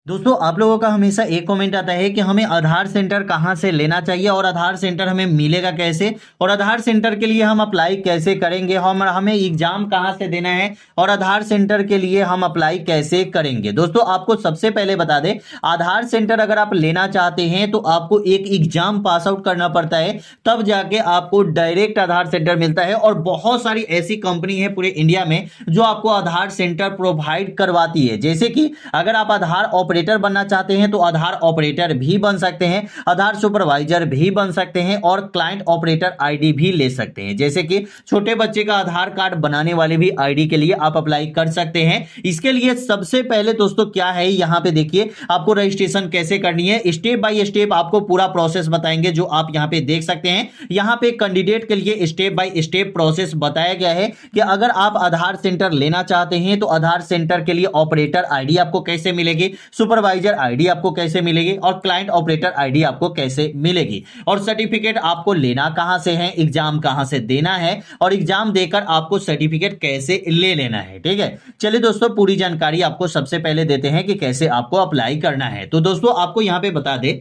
दोस्तों आप लोगों का हमेशा एक कमेंट आता है कि हमें आधार सेंटर कहाँ से लेना चाहिए और आधार सेंटर हमें मिलेगा कैसे और आधार सेंटर के लिए हम अप्लाई कैसे करेंगे, हम हमें एग्जाम कहाँ से देना है और आधार सेंटर के लिए हम अप्लाई कैसे करेंगे। दोस्तों आपको सबसे पहले बता दें, आधार सेंटर अगर आप लेना चाहते हैं तो आपको एक एग्जाम पास आउट करना पड़ता है, तब जाके आपको डायरेक्ट आधार सेंटर मिलता है। और बहुत सारी ऐसी कंपनी है पूरे इंडिया में जो आपको आधार सेंटर प्रोवाइड करवाती है। जैसे कि अगर आप आधार ऑपरेटर बनना चाहते हैं तो आधार ऑपरेटर भी बन सकते हैं, आधार सुपरवाइजर भी बन सकते हैं और क्लाइंट ऑपरेटर आईडी भी ले सकते हैं। जैसे कि छोटे बच्चे का आधार कार्ड बनाने वाले भी आईडी के लिए आप अप्लाई कर सकते हैं। इसके लिए सबसे पहले दोस्तों क्या है, यहां पे देखिए आपको रजिस्ट्रेशन कैसे करनी है, स्टेप बाय स्टेप आपको पूरा प्रोसेस बताएंगे, जो आप यहां पे देख सकते हैं। यहां पे कैंडिडेट के लिए स्टेप बाय स्टेप प्रोसेस बताया गया है कि अगर आप आधार सेंटर लेना चाहते हैं तो आधार सेंटर के लिए ऑपरेटर आईडी आपको कैसे मिलेगी, सुपरवाइजर आईडी आपको कैसे मिलेगी और क्लाइंट ऑपरेटर आईडी आपको कैसे मिलेगी, और सर्टिफिकेट आपको लेना कहां से है, एग्जाम कहां से देना है और एग्जाम देकर आपको सर्टिफिकेट कैसे ले लेना है। ठीक है, चलिए दोस्तों पूरी जानकारी आपको सबसे पहले देते हैं कि कैसे आपको अप्लाई करना है। तो दोस्तों आपको यहां पे बता दें,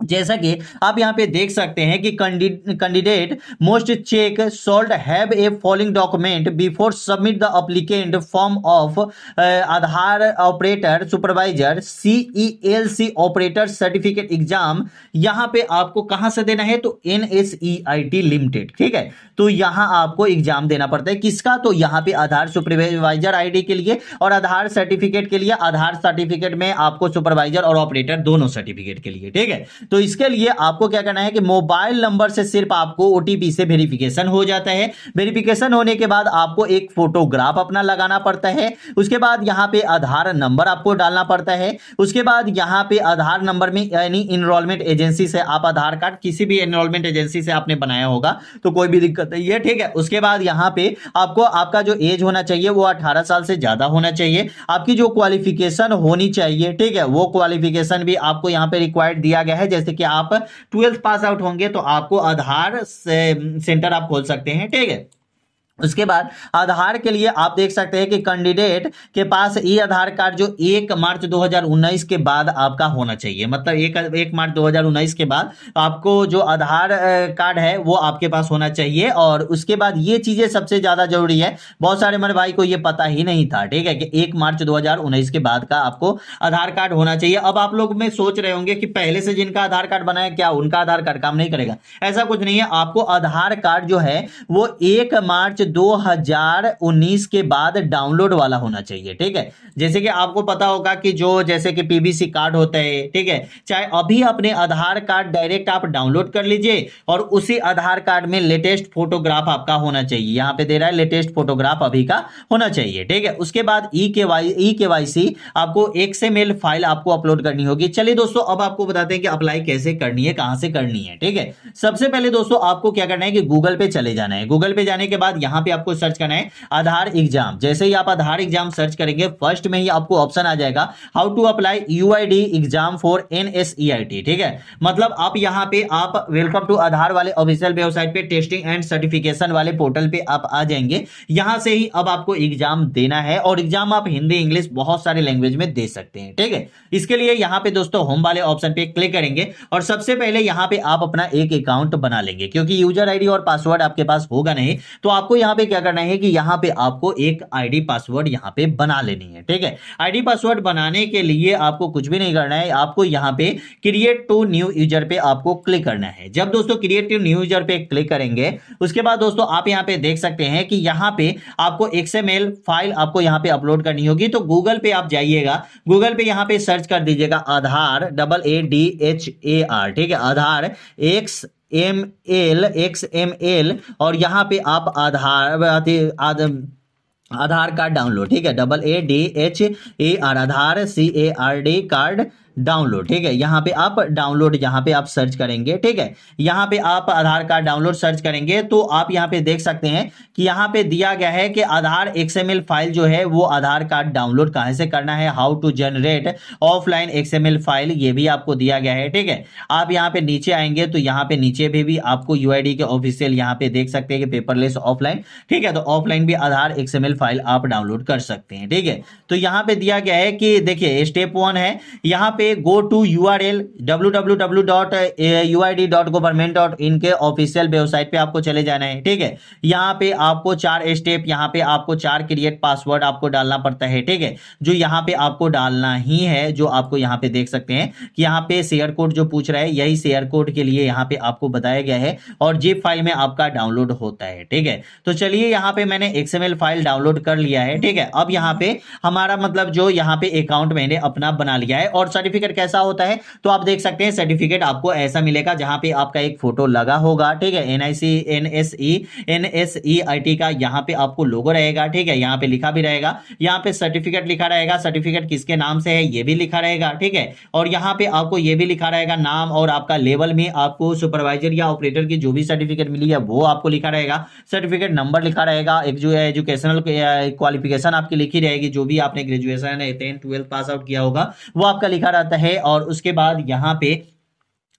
जैसा कि आप यहां पे देख सकते हैं कि candidate must check should have a following document before submit the applicant form of Aadhaar operator supervisor CELC operator certificate exam. यहां पे आपको कहां से देना है तो NSEIT लिमिटेड। ठीक है, तो यहां आपको एग्जाम देना पड़ता है किसका, तो यहां पे आधार सुपरवाइजर आईडी के लिए और आधार सर्टिफिकेट के लिए। आधार सर्टिफिकेट में आपको सुपरवाइजर और ऑपरेटर दोनों सर्टिफिकेट के लिए। ठीक है, तो इसके लिए आपको क्या करना है कि मोबाइल नंबर से सिर्फ आपको OTP से वेरिफिकेशन हो जाता है। वेरिफिकेशन होने के बाद आपको एक फोटोग्राफ अपना लगाना पड़ता है। उसके बाद यहां पे आधार नंबर आपको डालना पड़ता है। उसके बाद यहां पे आधार नंबर में यानी इनरोलमेंट एजेंसी से आप आधार कार्ड किसी भी एनरोलमेंट एजेंसी से आपने बनाया होगा तो कोई भी दिक्कत नहीं है। ठीक है, उसके बाद यहां पे आपको आपका जो एज होना चाहिए वो 18 साल से ज्यादा होना चाहिए। आपकी जो क्वालिफिकेशन होनी चाहिए, ठीक है, वो क्वालिफिकेशन भी आपको यहां पे रिक्वायर्ड दिया गया है। जैसे कि आप 12th पास आउट होंगे तो आपको आधार सेंटर आप खोल सकते हैं। ठीक है, उसके बाद आधार के लिए आप देख सकते हैं कि कैंडिडेट के पास ई आधार कार्ड जो 1 मार्च 2019 के बाद आपका होना चाहिए, मतलब 1 मार्च 2019 के बाद आपको जो आधार कार्ड है वो आपके पास होना चाहिए। और उसके बाद ये चीजें सबसे ज्यादा जरूरी है, बहुत सारे मेरे भाई को ये पता ही नहीं था। ठीक है, कि 1 मार्च 2019 के बाद का आपको आधार कार्ड होना चाहिए। अब आप लोग में सोच रहे होंगे कि पहले से जिनका आधार कार्ड बनाया क्या उनका आधार कार्ड काम नहीं करेगा, ऐसा कुछ नहीं है। आपको आधार कार्ड जो है वो 1 मार्च 2019 के बाद डाउनलोड वाला होना चाहिए। ठीक है, जैसे कि आपको पता होगा कि जो जैसे कि PVC कार्ड होता है, ठीक है, चाहे अभी अपने आधार कार्ड डायरेक्ट आप डाउनलोड कर लीजिए और उसी आधार कार्ड में लेटेस्ट फोटोग्राफ आपका होना चाहिए। यहां पे दे रहा है लेटेस्ट फोटोग्राफ अभी का होना चाहिए। ठीक है, उसके बाद EKYC आपको XML फाइल आपको अपलोड करनी होगी। चलिए दोस्तों अब आपको बताते हैं कि अप्लाई कैसे करनी है, कहां से करनी है। ठीक है, सबसे पहले दोस्तों आपको क्या करना है कि गूगल पे चले जाना है। गूगल पे जाने के बाद यहां पे आपको सर्च करना है आधार एग्जाम। जैसे ही आप आधार एग्जाम सर्च करेंगे फर्स्ट में ही आपको ऑप्शन आ जाएगा how to apply UID exam for NSEIT। ठीक है, मतलब आप यहां पे आप वेलकम टू आधार वाले ऑफिशियल वेबसाइट पे टेस्टिंग एंड सर्टिफिकेशन वाले पोर्टल पे आप आ जाएंगे। यहां से ही अब आपको एग्जाम देना है और एग्जाम आप हिंदी इंग्लिश बहुत सारे लैंग्वेज में दे सकते हैं। ठीक है, इसके लिए यहां पे दोस्तों होम वाले ऑप्शन पे क्लिक करेंगे और सबसे पहले यहां पे आप अपना एक अकाउंट बना लेंगे, क्योंकि यूजर आईडी और पासवर्ड आपके पास होगा नहीं। तो आपको यहां पे क्या करना है कि यहां पे आपको एक आईडी पासवर्ड यहां पे बना लेनी है। ठीक है, आईडी पासवर्ड बनाने के लिए आपको कुछ भी नहीं करना है, आपको यहां पे क्रिएट टू न्यू यूजर पे आपको क्लिक करना है। जब दोस्तों क्रिएट टू न्यू यूजर पे क्लिक करेंगे उसके बाद दोस्तों आप यहां पे देख सकते हैं कि यहां पे आपको XML फाइल आपको यहां पे अपलोड करनी होगी। तो गूगल पे आप जाइएगा, गूगल पे यहां पे सर्च कर दीजिएगा आधार AADHAR। ठीक है, आधार XML और यहां पे आप आधार कार्ड डाउनलोड। ठीक है, AADHAR आधार CARD कार्ड डाउनलोड, ठीक है। यहाँ पे आप डाउनलोड, यहाँ पे आप सर्च करेंगे, ठीक है। यहाँ पे आप आधार कार्ड डाउनलोड सर्च करेंगे तो आप यहाँ पे देख सकते हैं कि यहाँ पे दिया गया है कि आधार XML फाइल जो है वो आधार कार्ड डाउनलोड कहाँ से करना है, how to generate offline XML file, ये भी आपको दिया गया है, ठीक है। आप यहाँ पे नीचे आएंगे तो यहाँ पे नीचे भी आपको UID के ऑफिशियल यहाँ पे देख सकते हैं कि पेपरलेस ऑफलाइन, ठीक है। तो ऑफलाइन भी आधार XML फाइल आप डाउनलोड कर सकते हैं, ठीक है। तो यहाँ पे दिया गया है कि देखिए स्टेप 1 है, यहाँ पे गो टू URL www.uid.government.in के ऑफिशियल वेबसाइट पे आपको चले जाना है, ठीक है। यहाँ पे आपको 4 स्टेप, यहाँ पे आपको 4 क्रिएट पासवर्ड आपको डालना पड़ता है, ठीक है। जो यहाँ पे आपको डालना ही है, जो आपको यहाँ पे देख सकते हैं कि यहाँ पे शेयर कोड जो पूछ रहा है, यही शेयर कोड के लिए यहाँ पे आपको बताया गया है और जिप फाइल में आपका डाउनलोड होता है, ठीक है। तो चलिए यहाँ पे मैंने XML फाइल डाउनलोड कर लिया है, ठीक है। अब यहाँ पे हमारा मतलब जो यहाँ पे अकाउंट मैंने अपना बना लिया है। और सर्टिफिकेट कैसा होता है तो आप देख सकते हैं, सर्टिफिकेट आपको ऐसा मिलेगा जहां पे आपका एक फोटो लगा होगा, ठीक है। NSEIT का यहाँ पे आपको लोगो रहेगा, ठीक है। यहाँ पे लिखा भी रहेगा, यहाँ पे सर्टिफिकेट लिखा रहेगा, सर्टिफिकेट किसके नाम से है ये भी लिखा रहेगा, ठीक है। और यहाँ पे आपको ये भी लिखा रहेगा नाम, और आपका लेवल में आपको सुपरवाइजर या ऑपरेटर की जो भी सर्टिफिकेट मिली है वो आपको लिखा रहेगा, सर्टिफिकेट नंबर लिखा रहेगा, एक जो एजुकेशनल क्वालिफिकेशन आपकी लिखी रहेगी, जो भी आपने graduation 10th 12th pass out किया होगा वो आपका लिखा रहता है। और उसके बाद यहाँ पे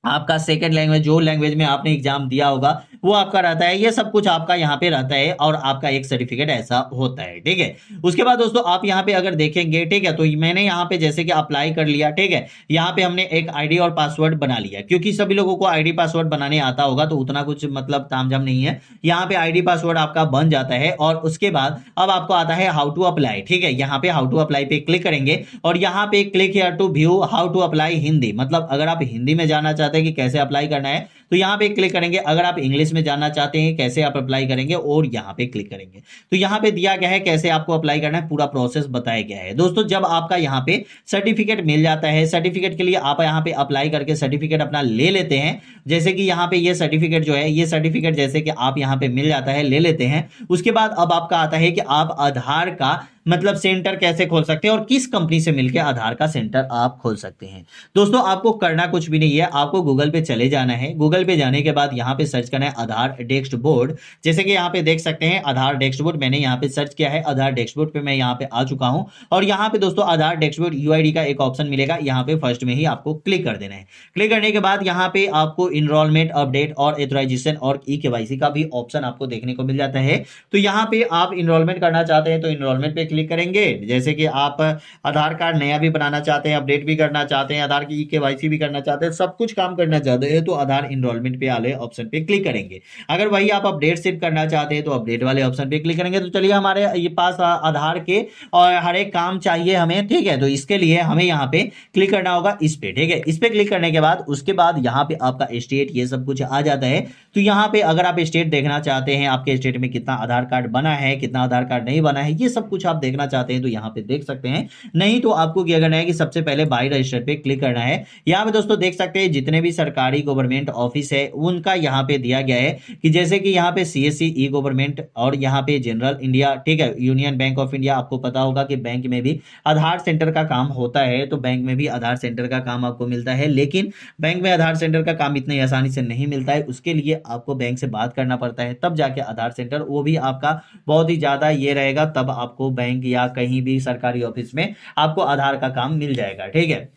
आपका सेकंड लैंग्वेज, जो लैंग्वेज में आपने एग्जाम दिया होगा वो आपका रहता है, ये सब कुछ आपका यहाँ पे रहता है और आपका एक सर्टिफिकेट ऐसा होता है, ठीक है। उसके बाद दोस्तों आप यहाँ पे अगर देखेंगे, ठीक है, तो मैंने यहाँ पे जैसे कि अप्लाई कर लिया, ठीक है। यहाँ पे हमने एक आईडी और पासवर्ड बना लिया, क्योंकि सभी लोगों को आईडी पासवर्ड बनाने आता होगा तो उतना कुछ मतलब तामझाम नहीं है। यहाँ पे आईडी पासवर्ड आपका बन जाता है और उसके बाद अब आपको आता है हाउ टू अप्लाई, ठीक है। यहाँ पे हाउ टू अप्लाई पे क्लिक करेंगे और यहाँ पे click here to view how to apply Hindi, मतलब अगर आप हिंदी में जानना चाहते हैं कि कैसे अप्लाई करना है तो यहाँ पे क्लिक करेंगे। अगर आप इंग्लिश में जानना चाहते हैं कैसे आप अप्लाई करेंगे और यहाँ पे क्लिक करेंगे। तो यहाँ पे दिया गया है कैसे आपको अप्लाई करना है, पूरा प्रोसेस बताया गया है। दोस्तों जब आपका यहाँ पे सर्टिफिकेट मिल जाता है, सर्टिफिकेट के लिए आप यहाँ पे अप्लाई करके सर्टिफिकेट अपना ले लेते हैं। जैसे कि यहाँ पे ये सर्टिफिकेट जो है, ये सर्टिफिकेट जैसे कि आप यहाँ पे मिल जाता है, ले लेते हैं। उसके बाद अब आपका आता है कि आप आधार का मतलब सेंटर कैसे खोल सकते हैं और किस कंपनी से मिलकर आधार का सेंटर आप खोल सकते हैं। दोस्तों आपको करना कुछ भी नहीं है, आपको गूगल पे चले जाना है। गूगल पे जाने के बाद यहाँ पे सर्च करना है आधार डैशबोर्ड। जैसे कि यहाँ पे देख सकते हैं आधार डैशबोर्ड, मैंने यहाँ पे सर्च किया है। आधार डैशबोर्ड पे मैं यहाँ पे आ चुका हूँ और यहाँ पे दोस्तों आधार डैशबोर्ड UID का एक ऑप्शन मिलेगा, यहाँ पे फर्स्ट में ही आपको क्लिक कर देना है। क्लिक करने के बाद यहाँ पे आपको इनरोलमेंट अपडेट और एथोराइजेशन और KYC का भी ऑप्शन आपको देखने को मिल जाता है। तो यहाँ पे आप इनरोलमेंट करना चाहते हैं तो इनरोलमेंट पे क्लिक करेंगे। जैसे कि आप आधार कार्ड नया भी बनाना चाहते हैं, अपडेट भी करना चाहते हैं, आधार की KYC भी करना चाहते हैं, सब कुछ काम करना चाहते हैं तो आधार इनरोलमेंट पे वाले ऑप्शन पे क्लिक करेंगे। अगर वही आप अपडेट सिर्फ करना चाहते हैं तो अपडेट वाले ऑप्शन पे क्लिक करेंगे। तो चलिए हमारे ये पास आधार के और हर एक काम चाहिए हमें, ठीक है। तो इसके लिए हमें यहाँ पे क्लिक करना होगा इस पे, ठीक है। इस पे क्लिक करने के बाद उसके बाद यहाँ पे आपका स्टेट ये सब कुछ आ जाता है। तो यहाँ पे अगर आप स्टेट देखना चाहते हैं, आपके स्टेट में कितना आधार कार्ड बना है, कितना आधार कार्ड नहीं बना है, ये सब कुछ आप देखना चाहते हैं तो यहाँ पे देख सकते हैं। नहीं तो आपको क्या करना है कि सबसे पहले बाय रजिस्टर पे क्लिक करना है। यहाँ पे दोस्तों देख सकते हैं जितने भी सरकारी गवर्नमेंट ऑफिस है उनका यहाँ पे दिया गया है कि जैसे कि यहाँ पे CSC ई गवर्नमेंट और यहाँ पे जनरल इंडिया, ठीक है, यूनियन बैंक ऑफ इंडिया। आपको पता होगा कि बैंक में भी आधार सेंटर का काम होता है, तो बैंक में भी आधार सेंटर का काम आपको मिलता है। लेकिन बैंक में आधार सेंटर का काम इतनी आसानी से नहीं मिलता है, उसके लिए आपको बैंक से बात करना पड़ता है, तब जाके आधार सेंटर, वो भी आपका बहुत ही ज्यादा ये रहेगा, तब आपको बैंक या कहीं भी सरकारी ऑफिस में आपको आधार का काम मिल जाएगा, ठीक है।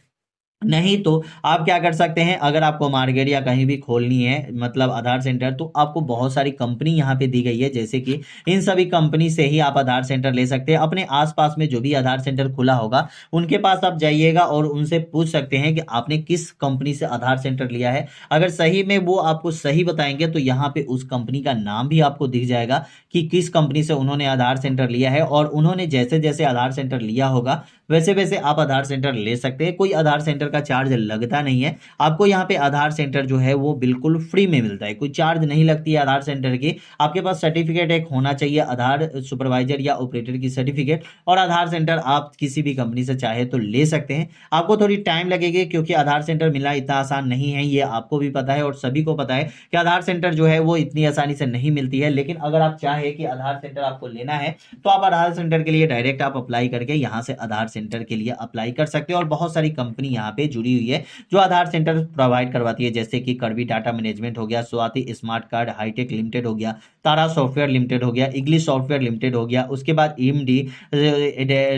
नहीं तो आप क्या कर सकते हैं, अगर आपको मार्केट या कहीं भी खोलनी है मतलब आधार सेंटर, तो आपको बहुत सारी कंपनी यहाँ पे दी गई है। जैसे कि इन सभी कंपनी से ही आप आधार सेंटर ले सकते हैं। अपने आसपास में जो भी आधार सेंटर खुला होगा उनके पास आप जाइएगा और उनसे पूछ सकते हैं कि आपने किस कंपनी से आधार सेंटर लिया है। अगर सही में वो आपको सही बताएंगे तो यहाँ पे उस कंपनी का नाम भी आपको दिख जाएगा कि किस कंपनी से उन्होंने आधार सेंटर लिया है, और उन्होंने जैसे जैसे आधार सेंटर लिया होगा वैसे वैसे आप आधार सेंटर ले सकते हैं। कोई आधार सेंटर का चार्ज लगता नहीं है। आपको यहाँ पे आधार सेंटर जो है वो बिल्कुल फ्री में मिलता है, कोई चार्ज नहीं लगती है आधार सेंटर की। आपके पास सर्टिफिकेट एक होना चाहिए, आधार सुपरवाइजर या ऑपरेटर की सर्टिफिकेट, और आधार सेंटर आप किसी भी कंपनी से चाहे तो ले सकते हैं। आपको थोड़ी टाइम लगेगी क्योंकि आधार सेंटर मिलना इतना आसान नहीं है, ये आपको भी पता है और सभी को पता है कि आधार सेंटर जो है वो इतनी आसानी से नहीं मिलती है। लेकिन अगर आप चाहे कि आधार सेंटर आपको लेना है तो आप आधार सेंटर के लिए डायरेक्ट आप अप्लाई करके यहाँ से आधार सेंटर के लिए अप्लाई कर सकते हो। और बहुत सारी कंपनी यहाँ पे जुड़ी हुई है जो आधार सेंटर प्रोवाइड करवाती है, जैसे कि करवी डाटा मैनेजमेंट हो गया, Swati smart card hi tech limited हो गया, तारा सॉफ्टवेयर लिमिटेड हो गया, इंग्लिश सॉफ्टवेयर लिमिटेड हो गया, उसके बाद ईएमडी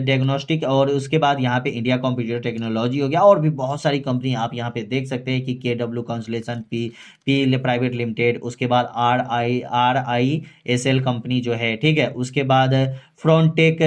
डायग्नोस्टिक, और उसके बाद यहाँ पे इंडिया कंप्यूटर टेक्नोलॉजी हो गया, और भी बहुत सारी कंपनी आप यहाँ पे देख सकते हैं कि KW consolation P private limited, उसके बाद RISL कंपनी जो है, ठीक है, उसके बाद फ्रंटेक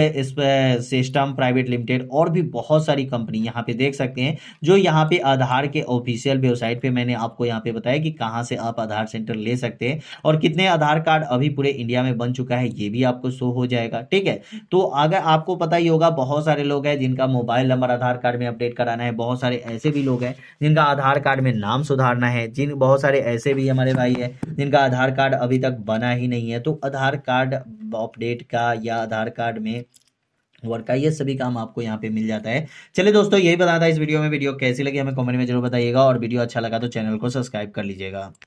सिस्टम प्राइवेट लिमिटेड, और भी बहुत सारी कंपनी यहाँ पे देख सकते हैं जो यहाँ पे आधार के ऑफिशियल वेबसाइट पे मैंने आपको यहाँ पे बताया कि कहाँ से आप आधार सेंटर ले सकते हैं और कितने आधार कार्ड अभी पूरे इंडिया में बन चुका है ये भी आपको शो हो जाएगा, ठीक है। तो अगर आपको पता ही होगा बहुत सारे लोग हैं जिनका मोबाइल नंबर आधार कार्ड में अपडेट कराना है, बहुत सारे ऐसे भी लोग हैं जिनका आधार कार्ड में नाम सुधारना है, बहुत सारे ऐसे भी हमारे भाई है जिनका आधार कार्ड अभी तक बना ही नहीं है। तो आधार कार्ड अपडेट का या आधार कार्ड में वर्क का ये सभी काम आपको यहाँ पे मिल जाता है। चलिए दोस्तों, यही बताया था इस वीडियो में। वीडियो कैसी लगी हमें कमेंट में जरूर बताइएगा, और वीडियो अच्छा लगा तो चैनल को सब्सक्राइब कर लीजिएगा।